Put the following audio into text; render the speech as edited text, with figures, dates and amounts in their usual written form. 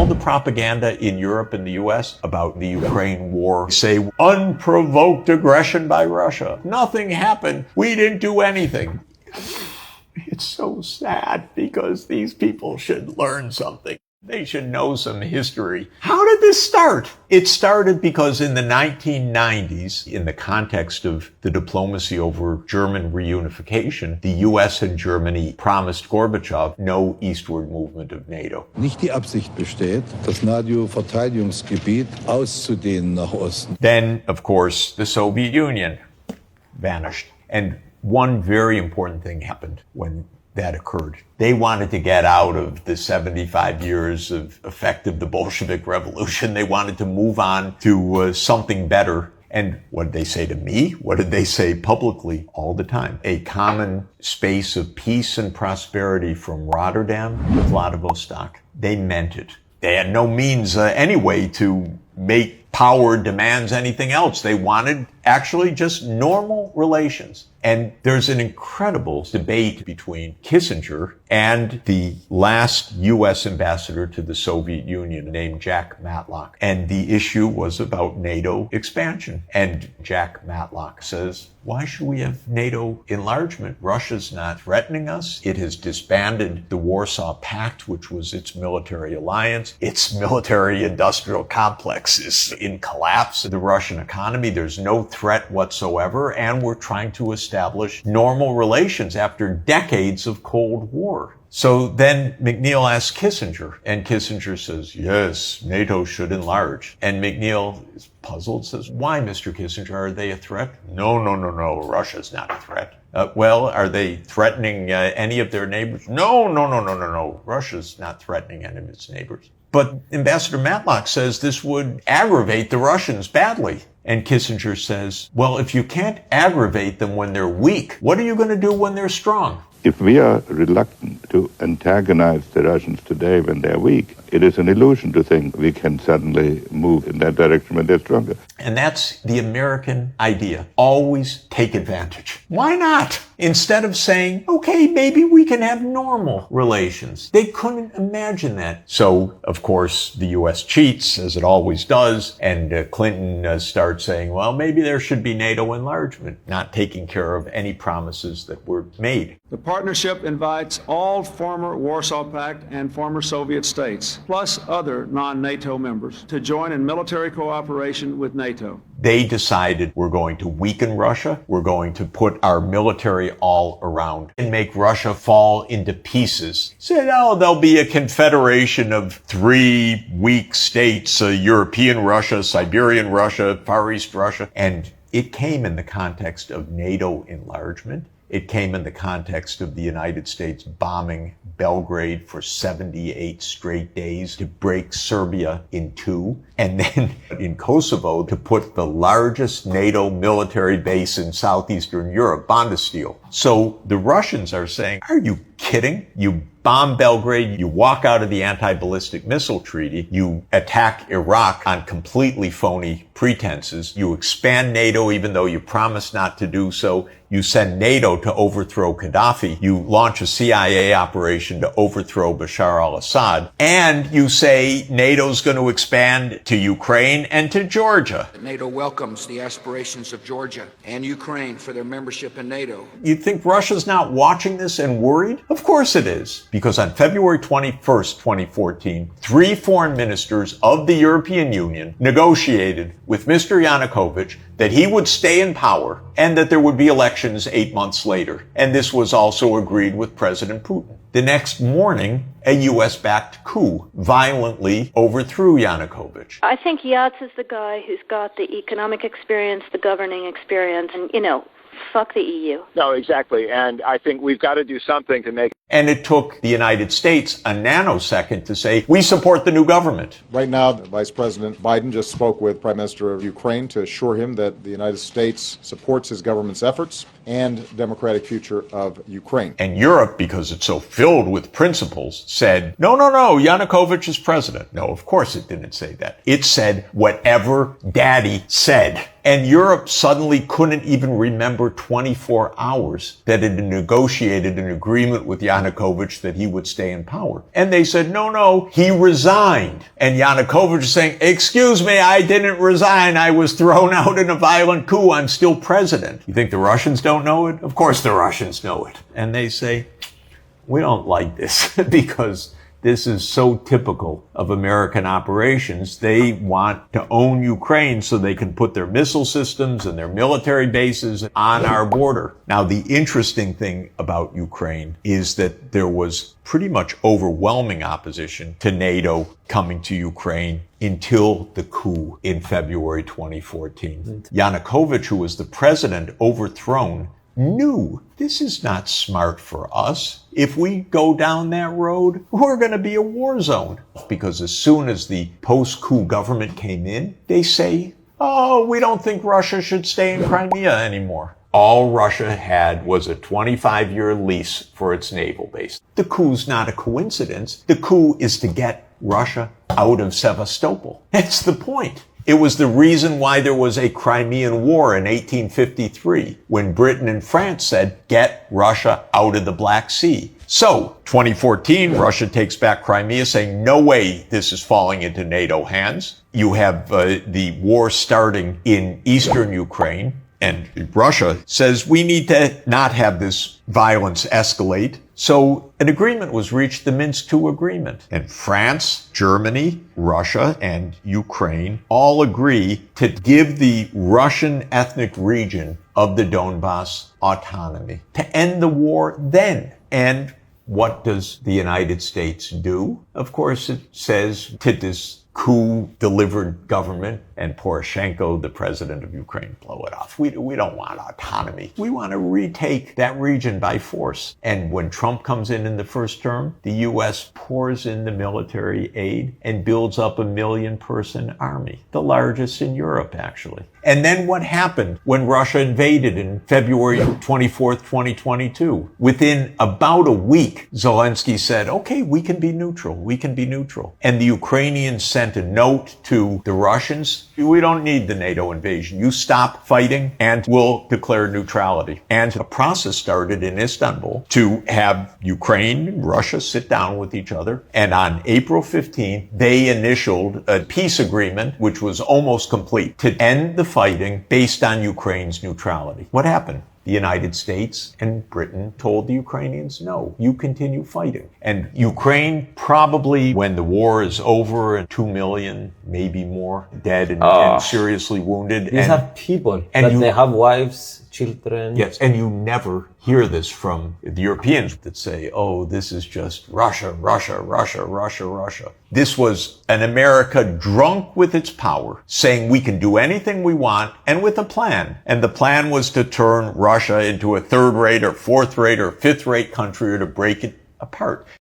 all the propaganda in Europe and the US about the Ukraine war say unprovoked aggression by Russia. Nothing happened. We didn't do anything. It's so sad because these people should learn something. They should know some history. How did this start? It started because in the 1990s, in the context of the diplomacy over German reunification, the US and Germany promised Gorbachev no eastward movement of NATO. Nicht die Absicht besteht, das NATO-Verteidigungsgebiet auszudehnen nach Osten. Then, of course, the Soviet Union vanished. And one very important thing happened when that occurred. They wanted to get out of the 75 years of effect of the Bolshevik Revolution. They wanted to move on to something better. And what did they say to me? What did they say publicly all the time? A common space of peace and prosperity from Rotterdam to Vladivostok. They meant it. They had no means anyway to make power demands anything else. They wanted actually just normal relations. And there's an incredible debate between Kissinger and the last U.S. ambassador to the Soviet Union named Jack Matlock. And the issue was about NATO expansion. And Jack Matlock says, why should we have NATO enlargement? Russia's not threatening us. It has disbanded the Warsaw Pact, which was its military alliance. Its military industrial complex is in collapse. The Russian economy, there's no threat whatsoever. And we're trying to establish normal relations after decades of Cold War. So then McNeil asks Kissinger, and Kissinger says, yes, NATO should enlarge. And McNeil is puzzled, says, why, Mr. Kissinger, are they a threat? No, Russia's not a threat. Well, are they threatening any of their neighbors? No, Russia's not threatening any of its neighbors. But Ambassador Matlock says this would aggravate the Russians badly. And Kissinger says, well, if you can't aggravate them when they're weak, what are you going to do when they're strong? If we are reluctant to antagonize the Russians today when they're weak, it is an illusion to think we can suddenly move in that direction when they're stronger. And that's the American idea. Always take advantage. Why not? Instead of saying, okay, maybe we can have normal relations. They couldn't imagine that. So, of course, the U.S. cheats, as it always does, and Clinton starts saying, well, maybe there should be NATO enlargement, not taking care of any promises that were made. The partnership invites all former Warsaw Pact and former Soviet states, plus other non-NATO members, to join in military cooperation with NATO. They decided we're going to weaken Russia, we're going to put our military all around and make Russia fall into pieces. Said, oh, there'll be a confederation of 3 weak states, European Russia, Siberian Russia, Far East Russia. And it came in the context of NATO enlargement. It came in the context of the United States bombing Belgrade for 78 straight days to break Serbia in 2. And then in Kosovo to put the largest NATO military base in southeastern Europe, Bondesteel. So the Russians are saying, are you kidding? You bomb Belgrade, you walk out of the anti-ballistic missile treaty, you attack Iraq on completely phony pretenses, you expand NATO even though you promised not to do so, you send NATO to overthrow Gaddafi, you launch a CIA operation to overthrow Bashar al-Assad, and you say NATO's going to expand to Ukraine and to Georgia. NATO welcomes the aspirations of Georgia and Ukraine for their membership in NATO. You think Russia's not watching this and worried? Of course it is. Because on February 21st, 2014, 3 foreign ministers of the European Union negotiated with Mr. Yanukovych that he would stay in power and that there would be elections 8 months later. And this was also agreed with President Putin. The next morning, a U.S.-backed coup violently overthrew Yanukovych. I think Yats is the guy who's got the economic experience, the governing experience, and, fuck the EU. No, exactly. And I think we've got to do something to make. And it took the United States a nanosecond to say, we support the new government. Right now, Vice President Biden just spoke with Prime Minister of Ukraine to assure him that the United States supports his government's efforts and democratic future of Ukraine. And Europe, because it's so filled with principles, said, no, Yanukovych is president. No, of course it didn't say that. It said whatever Daddy said. And Europe suddenly couldn't even remember 24 hours that it had negotiated an agreement with Yanukovych that he would stay in power. And they said, no, he resigned. And Yanukovych is saying, excuse me, I didn't resign. I was thrown out in a violent coup. I'm still president. You think the Russians don't know it? Of course the Russians know it. And they say, we don't like this because this is so typical of American operations. They want to own Ukraine so they can put their missile systems and their military bases on our border. Now, the interesting thing about Ukraine is that there was pretty much overwhelming opposition to NATO coming to Ukraine until the coup in February 2014. Yanukovych, who was the president overthrown, knew this is not smart for us. If we go down that road, we're going to be a war zone. Because as soon as the post-coup government came in, they say, oh, we don't think Russia should stay in Crimea anymore. All Russia had was a 25-year lease for its naval base. The coup's not a coincidence. The coup is to get Russia out of Sevastopol. That's the point. It was the reason why there was a Crimean War in 1853, when Britain and France said, get Russia out of the Black Sea. So, 2014, Russia takes back Crimea, saying, no way this is falling into NATO hands. You have the war starting in eastern Ukraine, and Russia says, we need to not have this violence escalate. So an agreement was reached, the Minsk II agreement. And France, Germany, Russia, and Ukraine all agree to give the Russian ethnic region of the Donbass autonomy, to end the war then. And what does the United States do? Of course, it says to this coup-delivered government and Poroshenko, the president of Ukraine, blow it off. We don't want autonomy. We want to retake that region by force. And when Trump comes in the first term, the U.S. pours in the military aid and builds up a 1 million-person army, the largest in Europe, actually. And then what happened when Russia invaded in February 24th, 2022? Within about a week, Zelensky said, okay, we can be neutral. We can be neutral. And the Ukrainians sent a note to the Russians. We don't need the NATO invasion. You stop fighting and we'll declare neutrality. And a process started in Istanbul to have Ukraine and Russia sit down with each other. And on April 15th, they initialed a peace agreement, which was almost complete, to end the fighting based on Ukraine's neutrality. What happened? The United States and Britain told the Ukrainians, no, you continue fighting. And Ukraine probably, when the war is over, and 2 million, maybe more, dead and seriously wounded. These are people, but they have wives, children. Yes, and you never hear this from the Europeans that say, oh, this is just Russia, Russia, Russia, Russia, Russia. This was an America drunk with its power, saying we can do anything we want, and with a plan. And the plan was to turn Russia into a third-rate or fourth-rate or fifth-rate country, or to break it apart.